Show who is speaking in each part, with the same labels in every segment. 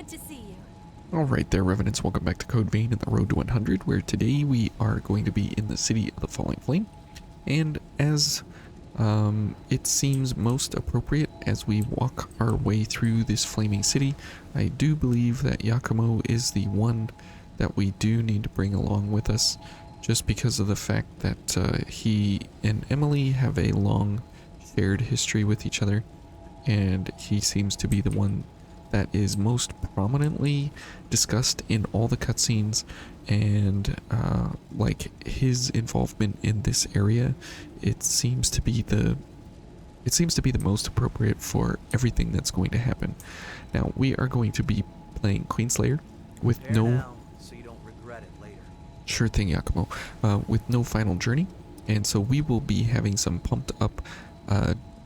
Speaker 1: Good to see you.
Speaker 2: Alright there, Revenants, welcome back to Code Vein and the Road to 100, where today we are going to be in the City of the Falling Flame. And as it seems most appropriate as we walk our way through this flaming city, I do believe that Yakumo is the one that we do need to bring along with us, just because of the fact that he and Emily have a long shared history with each other, and he seems to be the one that is most prominently discussed in all the cutscenes, and like his involvement in this area, it seems to be the most appropriate for everything that's going to happen. Now we are going to be playing Queenslayer with
Speaker 3: so you don't regret it later.
Speaker 2: Sure thing, Yakumo, with no final journey, and so we will be having some pumped up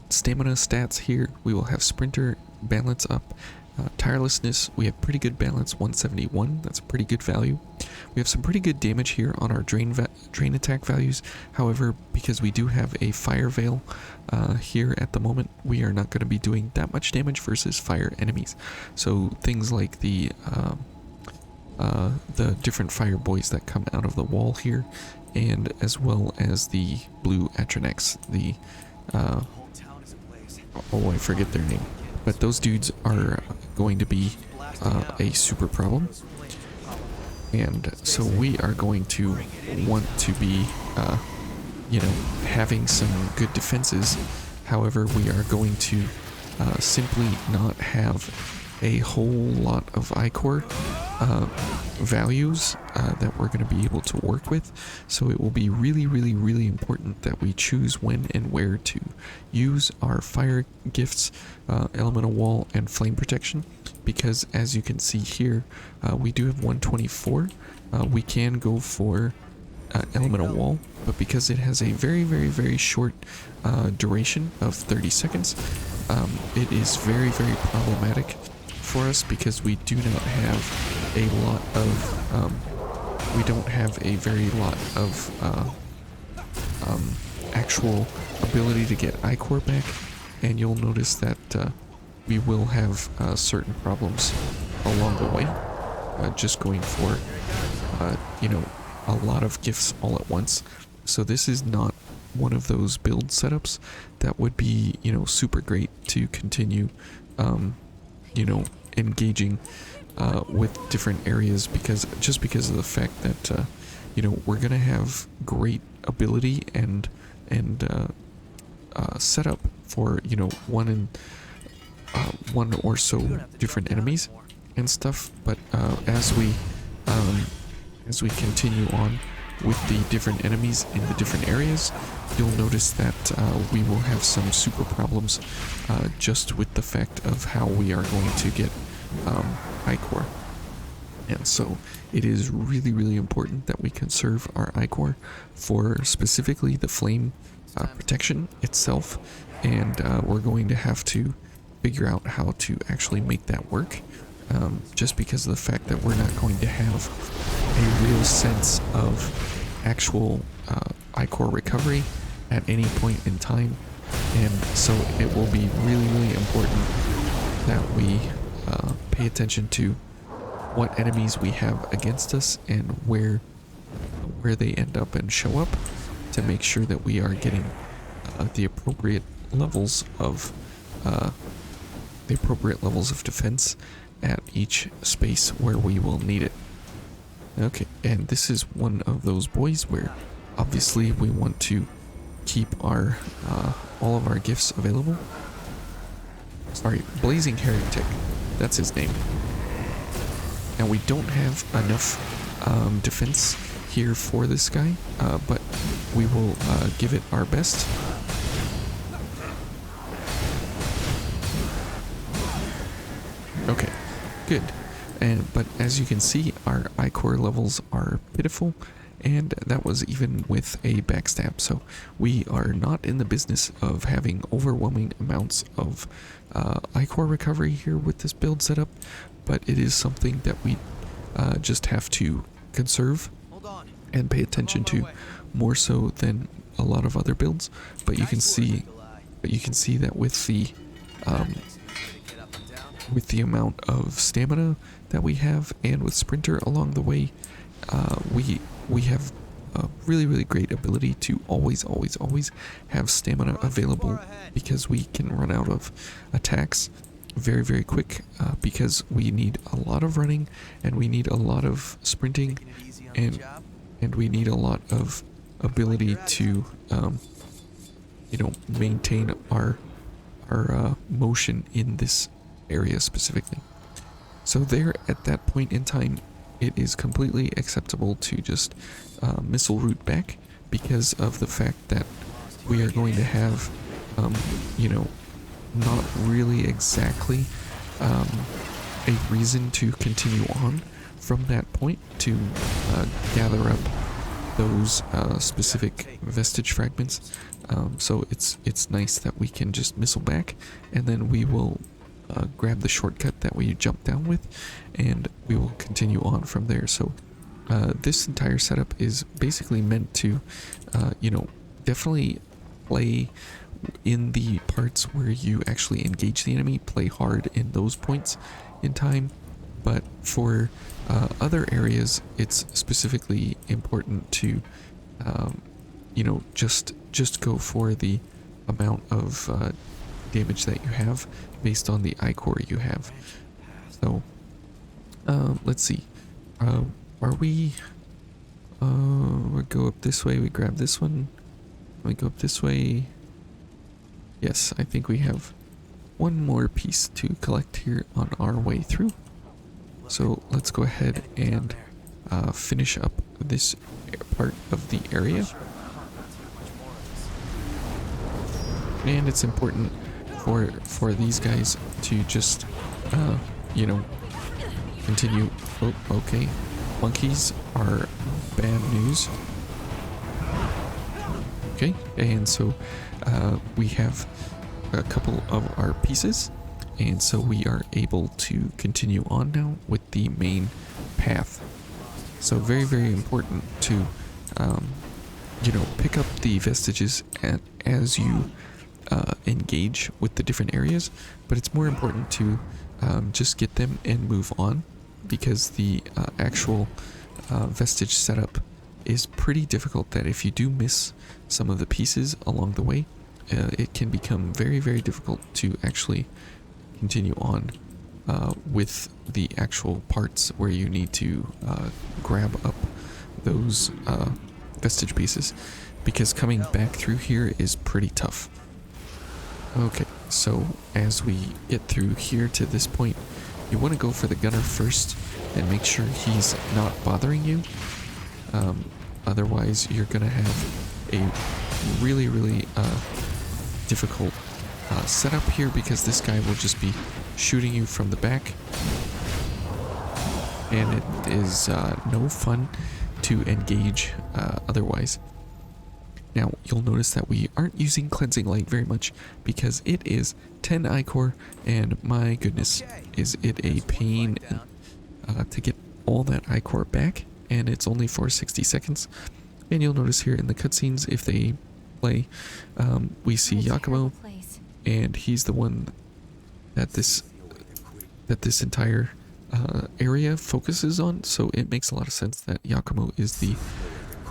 Speaker 2: stamina stats here. We will have sprinter balance up. Tirelessness, we have pretty good balance, 171, that's a pretty good value. We have some pretty good damage here on our drain attack values. However, because we do have a fire veil here at the moment, we are not going to be doing that much damage versus fire enemies. So things like the different fire boys that come out of the wall here, and as well as the blue Atronex, the oh, I forget their name. But those dudes are going to be a super problem. And so we are going to want to be, you know, having some good defenses. However, we are going to simply not have a whole lot of iCore values that we're going to be able to work with. So it will be really important that we choose when and where to use our fire gifts, elemental wall, and flame protection, because as you can see here, we do have 124. We can go for elemental wall, but because it has a very short duration of 30 seconds, it is very problematic for us, because we do not have a lot of we don't have a very lot of actual ability to get iCore back, and you'll notice that we will have certain problems along the way, just going for you know, a lot of gifts all at once. So this is not one of those build setups that would be, you know, super great to continue you know, engaging with different areas, because of the fact that you know, we're gonna have great ability and setup for, you know, one or so different enemies and stuff, but as we continue on with the different enemies in the different areas, you'll notice that we will have some super problems just with the fact of how we are going to get iCore. And so it is really important that we conserve our iCore for specifically the flame protection itself, and we're going to have to figure out how to actually make that work, just because of the fact that we're not going to have a real sense of actual iCore recovery at any point in time. And so it will be really important that we pay attention to what enemies we have against us and where they end up and show up, to make sure that we are getting the appropriate levels of defense at each space where we will need it. Okay, and this is one of those boys where obviously we want to keep our all of our gifts available. Sorry, Blazing Heretic, that's his name. Now we don't have enough defense here for this guy, but we will give it our best. Okay, good. But as you can see, our iCore levels are pitiful, and that was even with a backstab. So we are not in the business of having overwhelming amounts of iCore recovery here with this build setup, but it is something that we just have to conserve and pay attention to, more so than a lot of other builds. But you can see that with the with the amount of stamina that we have, and with Sprinter along the way, we have a really great ability to always have stamina available, because we can run out of attacks very quick, because we need a lot of running, and we need a lot of sprinting,
Speaker 3: Taking it easy on
Speaker 2: and
Speaker 3: the job?
Speaker 2: and we need a lot of ability to you know, maintain our motion in this area specifically. So there, at that point in time, it is completely acceptable to just missile route back, because of the fact that we are going to have you know, not really exactly a reason to continue on from that point to gather up those specific vestige fragments. So it's nice that we can just missile back, and then we will grab the shortcut that we jumped down with, and we will continue on from there. So this entire setup is basically meant to, you know, definitely play in the parts where you actually engage the enemy, play hard in those points in time. But for other areas, it's specifically important to, you know, just go for the amount of damage that you have based on the ichor you have. So, let's see. Are we? We go up this way. We grab this one. We go up this way. Yes, I think we have one more piece to collect here on our way through. So let's go ahead and finish up this part of the area. And it's important for these guys to just, you know, continue. Oh, okay. Monkeys are bad news. Okay, and so we have a couple of our pieces, and so we are able to continue on now with the main path. So very important to, you know, pick up the vestiges as you engage with the different areas, but it's more important to just get them and move on, because the actual vestige setup is pretty difficult, that if you do miss some of the pieces along the way, it can become very difficult to actually continue on with the actual parts where you need to grab up those vestige pieces, because coming back through here is pretty tough. Okay, so as we get through here to this point, you want to go for the gunner first and make sure he's not bothering you. Otherwise, you're going to have a really difficult setup here, because this guy will just be shooting you from the back, and it is no fun to engage otherwise. Now, you'll notice that we aren't using Cleansing Light very much, because it is 10 ichor, and my goodness, is it a pain to get all that ichor back, and it's only for 60 seconds. And you'll notice here in the cutscenes, if they play, we see Yakumo, and he's the one that this entire area focuses on, so it makes a lot of sense that Yakumo is the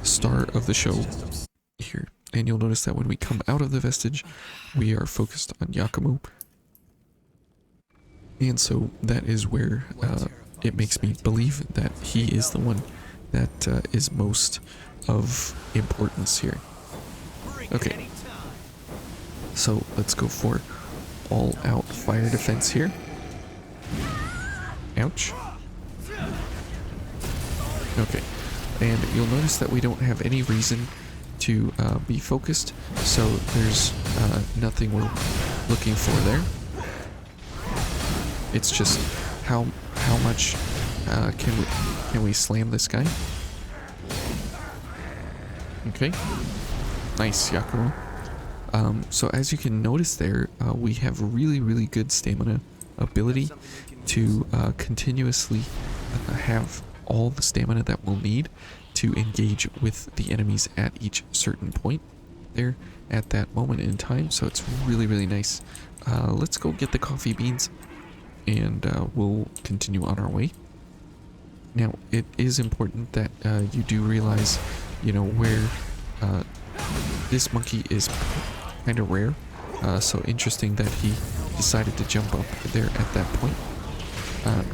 Speaker 2: star of the show here. And you'll notice that when we come out of the vestige, we are focused on Yakumo, and so that is where it makes me believe that he is the one that is most of importance here. Okay, so let's go for all out fire defense here. Ouch. Okay, and you'll notice that we don't have any reason to be focused, so there's nothing we're looking for there. It's just how much can we slam this guy? Okay, nice, Yakumo. So as you can notice there, we have really good stamina ability to continuously have all the stamina that we'll need to engage with the enemies at each certain point there at that moment in time. So it's really nice. Let's go get the coffee beans and we'll continue on our way. Now, it is important that you do realize, you know, where this monkey is kind of rare. So interesting that he decided to jump up there at that point.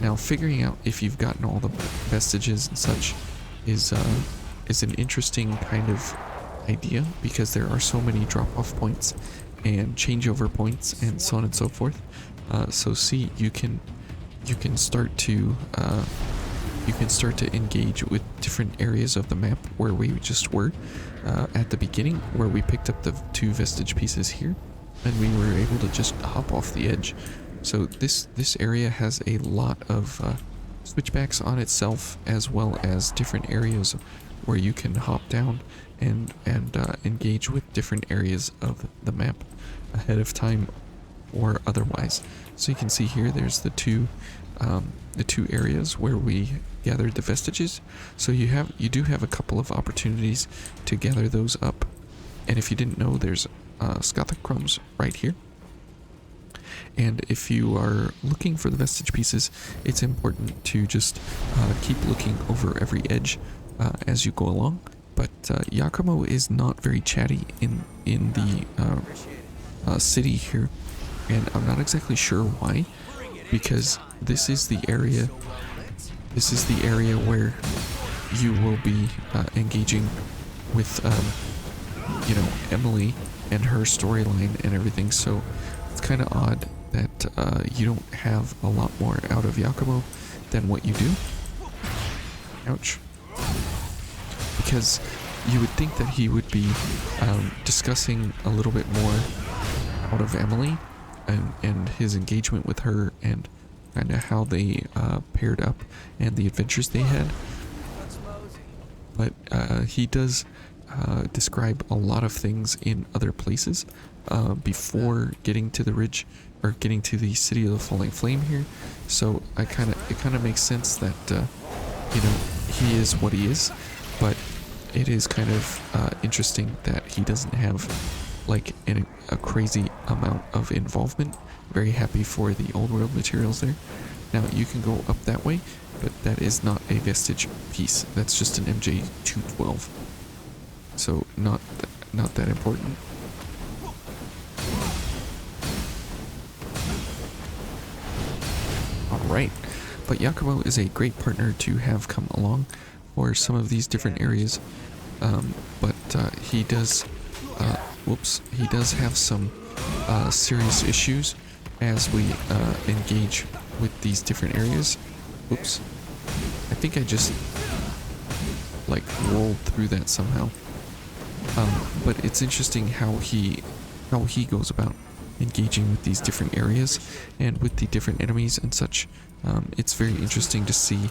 Speaker 2: Now, figuring out if you've gotten all the vestiges and such is an interesting kind of idea, because there are so many drop-off points and changeover points and so on and so forth. So see, you can start to engage with different areas of the map where we just were at the beginning, where we picked up the 2 vestige pieces here, and we were able to just hop off the edge. So this area has a lot of switchbacks on itself, as well as different areas where you can hop down and engage with different areas of the map ahead of time or otherwise. So you can see here there's the two areas where we gathered the vestiges. So you do have a couple of opportunities to gather those up. And if you didn't know, there's Scothachromes right here. And if you are looking for the vestige pieces, it's important to just keep looking over every edge as you go along. But Yakumo is not very chatty in the city here, and I'm not exactly sure why, because this is the area where you will be engaging with you know, Emily and her storyline and everything. So it's kind of odd that you don't have a lot more out of Yakumo than what you do. Ouch. Because you would think that he would be discussing a little bit more out of Emily and his engagement with her, and kind of how they paired up and the adventures they had. But he does describe a lot of things in other places before getting to the ridge, or getting to the city of the falling flame here. So it kind of makes sense that you know, he is what he is. But it is kind of interesting that he doesn't have like a crazy amount of involvement. Very happy for the old world materials there. Now you can go up that way, but that is not a vestige piece. That's just an MJ212. So not that important. Alright, but Yakumo is a great partner to have come along for some of these different areas. But he does have some serious issues as we engage with these different areas. Oops. I think I just like rolled through that somehow. But it's interesting how he goes about engaging with these different areas and with the different enemies and such. It's very interesting to see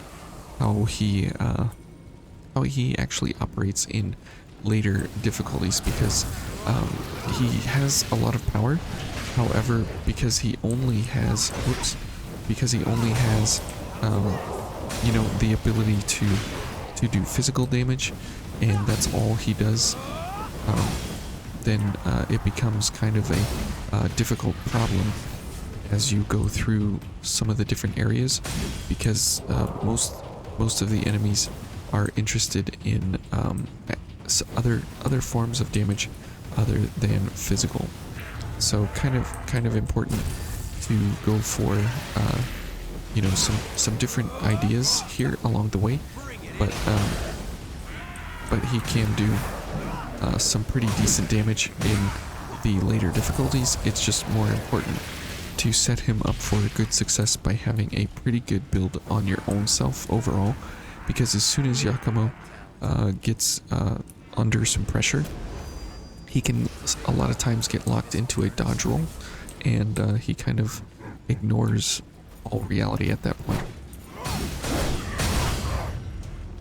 Speaker 2: how he actually operates in later difficulties, because he has a lot of power. However, because he only has you know, the ability to do physical damage, and that's all he does, then it becomes kind of a difficult problem as you go through some of the different areas, because most of the enemies are interested in other forms of damage other than physical. So kind of important to go for you know, some different ideas here along the way, but he can do some pretty decent damage in the later difficulties. It's just more important to set him up for a good success by having a pretty good build on your own self overall, because as soon as Yakumo gets under some pressure, he can a lot of times get locked into a dodge roll, and he kind of ignores all reality at that point.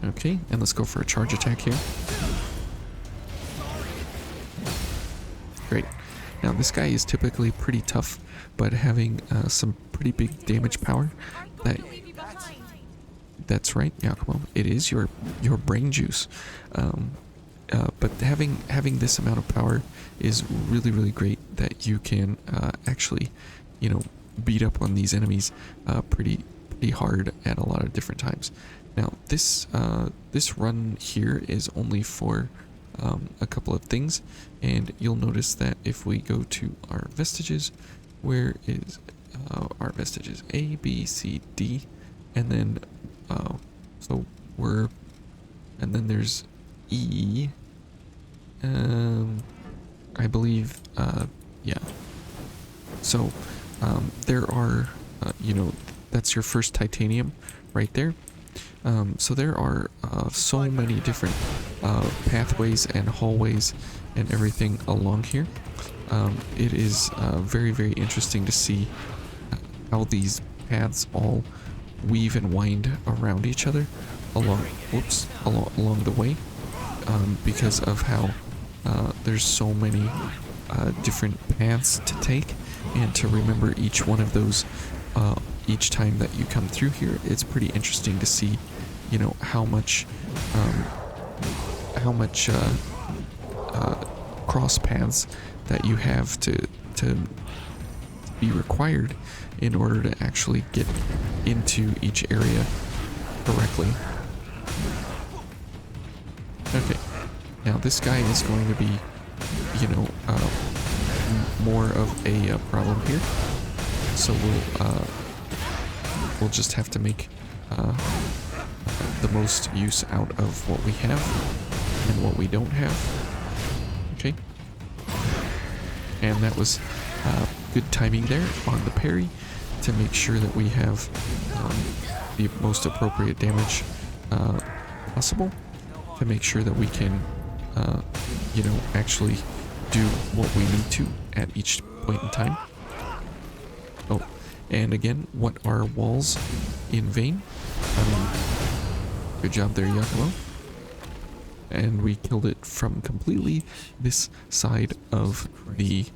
Speaker 2: Okay, and let's go for a charge attack here. Great. Now this guy is typically pretty tough, but having some pretty big damage power, that's right, Yakumo, it is your brain juice. But having this amount of power is really, really great, that you can actually, you know, beat up on these enemies pretty hard at a lot of different times. Now this run here is only for a couple of things, and you'll notice that if we go to our vestiges, where is our vestiges? A, B, C, D, and then and then there's E. I believe, yeah. So there are, that's your first titanium right there. So there are so many different pathways and hallways and everything along here. It is very, very interesting to see how these paths all weave and wind around each other along the way, because of how there's so many different paths to take, and to remember each one of those each time that you come through here. It's pretty interesting to see, how much cross paths that you have to be required in order to actually get into each area correctly. Okay, now this guy is going to be, more of a problem here. So we'll just have to make the most use out of what we have and what we don't have. Okay, and that was good timing there on the parry to make sure that we have the most appropriate damage possible, to make sure that we can actually do what we need to at each point in time. Oh, and again, what are walls in vain? Good job there, Yakumo. And we killed it from completely this side of the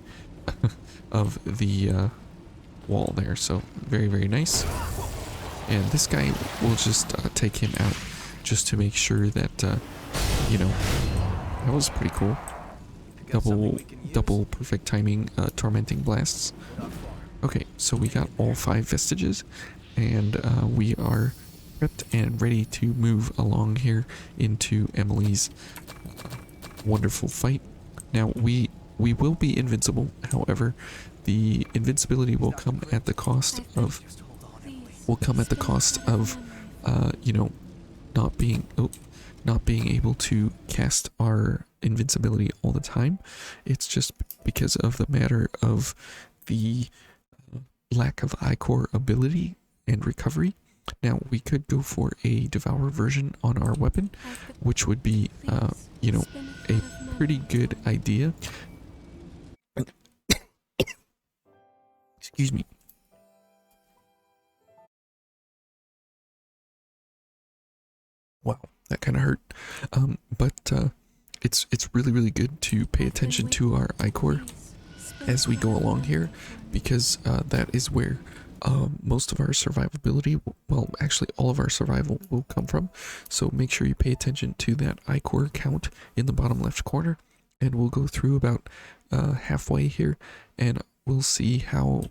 Speaker 2: wall there. So very, very nice. And this guy, we'll just take him out just to make sure that that was pretty cool. Double perfect timing, tormenting blasts. Okay, so we got all 5 vestiges, and we are prepped and ready to move along here into Emily's wonderful fight. Now we will be invincible. However, the invincibility will come at the cost of not being able to cast our invincibility all the time. It's just because of the matter of the lack of iCore ability and recovery. Now we could go for a Devour version on our weapon, which would be a pretty good idea. Excuse me. Wow, that kind of hurt. But it's really, really good to pay attention to our iCore as we go along here, because that is where most of our survivability, well, actually all of our survival will come from. So make sure you pay attention to that iCore count in the bottom left corner, and we'll go through about halfway here, and we'll see how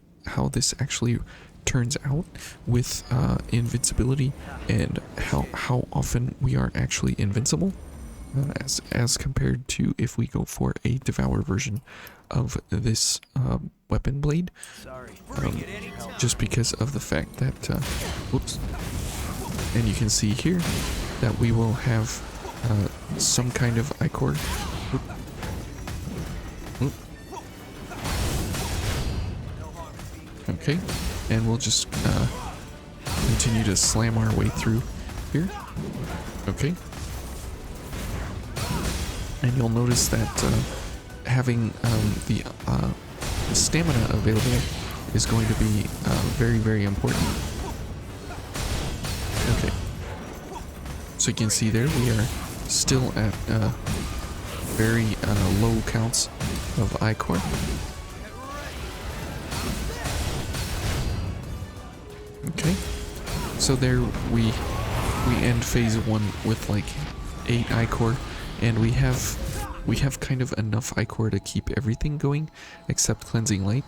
Speaker 2: this actually turns out with invincibility, and how often we are actually invincible, as compared to if we go for a Devour version of this weapon blade. Just because of the fact that whoops, and you can see here that we will have some kind of iCore. Okay, and we'll just continue to slam our way through here. Okay, and you'll notice that having the stamina available is going to be very, very important. Okay, so you can see there we are still at very low counts of iCore. Okay, so there we end phase 1 with like 8 iCore, and we have we have kind of enough ichor to keep everything going except cleansing light.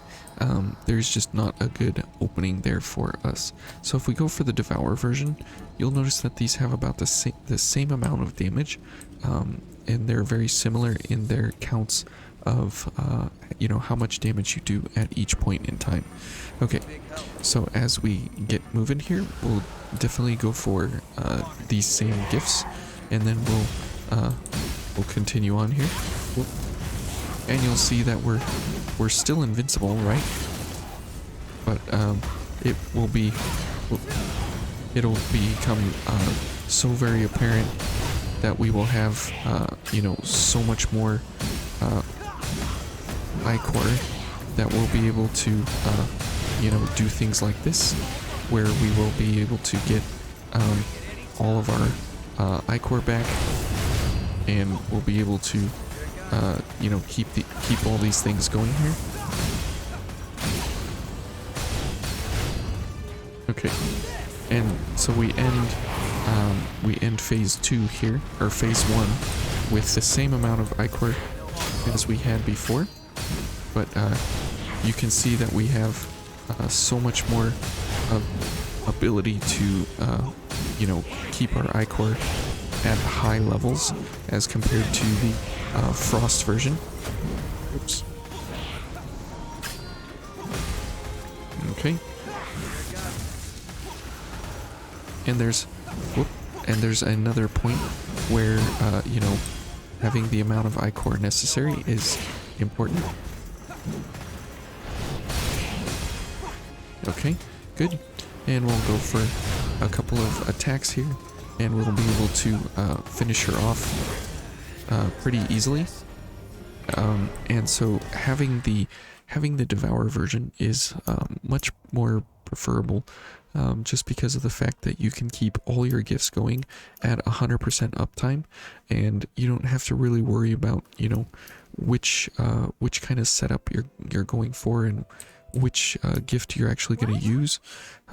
Speaker 2: There's just not a good opening there for us. So if we go for the Devour version, you'll notice that these have about the same amount of damage, and they're very similar in their counts of you know, how much damage you do at each point in time. Okay, so as we get moving here, we'll definitely go for these same gifts, and then we'll continue on here. Whoop. And you'll see that we're still invincible, right? But it will be, it'll become so very apparent that we will have you know, so much more ichor that we'll be able to you know, do things like this, where we will be able to get all of our ichor back, and we'll be able to you know, keep all these things going here. Okay, and so we end phase 2 here, or phase 1, with the same amount of ichor as we had before, but you can see that we have so much more ability to you know, keep our ichor at high levels as compared to the frost version. Oops. Okay. And there's another point where you know, having the amount of ichor necessary is important. Okay, good. And we'll go for a couple of attacks here, and we'll be able to finish her off pretty easily. And so having the Devour version is much more preferable, just because of the fact that you can keep all your gifts going at 100% uptime, and you don't have to really worry about, you know, which kind of setup you're going for, and which gift you're actually going to use,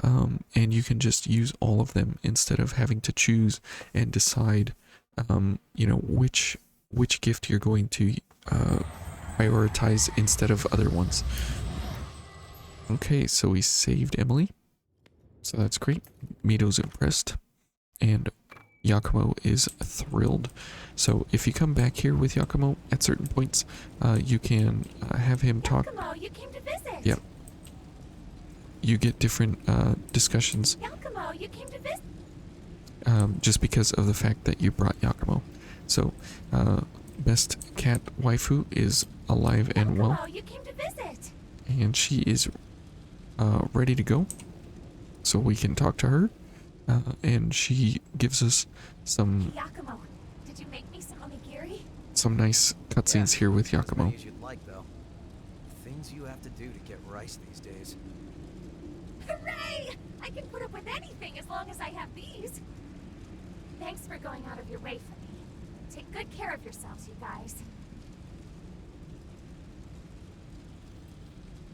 Speaker 2: and you can just use all of them instead of having to choose and decide you know, which gift you're going to prioritize instead of other ones. Okay, so we saved Emily, so that's great. Mito's impressed, and Yakumo is thrilled. So if you come back here with Yakumo at certain points, you can have him talk.
Speaker 1: Yakumo, you came to visit.
Speaker 2: Yep. You get different discussions.
Speaker 1: Yakumo, you came to visit.
Speaker 2: Just because of the fact that you brought Yakumo. So, best cat waifu is alive and well.
Speaker 1: Yakumo, you came to visit.
Speaker 2: And she is ready to go. So we can talk to her. And she gives us some
Speaker 1: Yakumo, did you make me some onigiri?
Speaker 2: some nice cutscenes here with
Speaker 3: As many
Speaker 2: Yakumo.
Speaker 3: as you'd like, though. Things you have to do to get rice these days.
Speaker 1: Hooray! I can put up with anything as long as I have these. Thanks for going out of your way for me. Take good care of yourselves, you guys.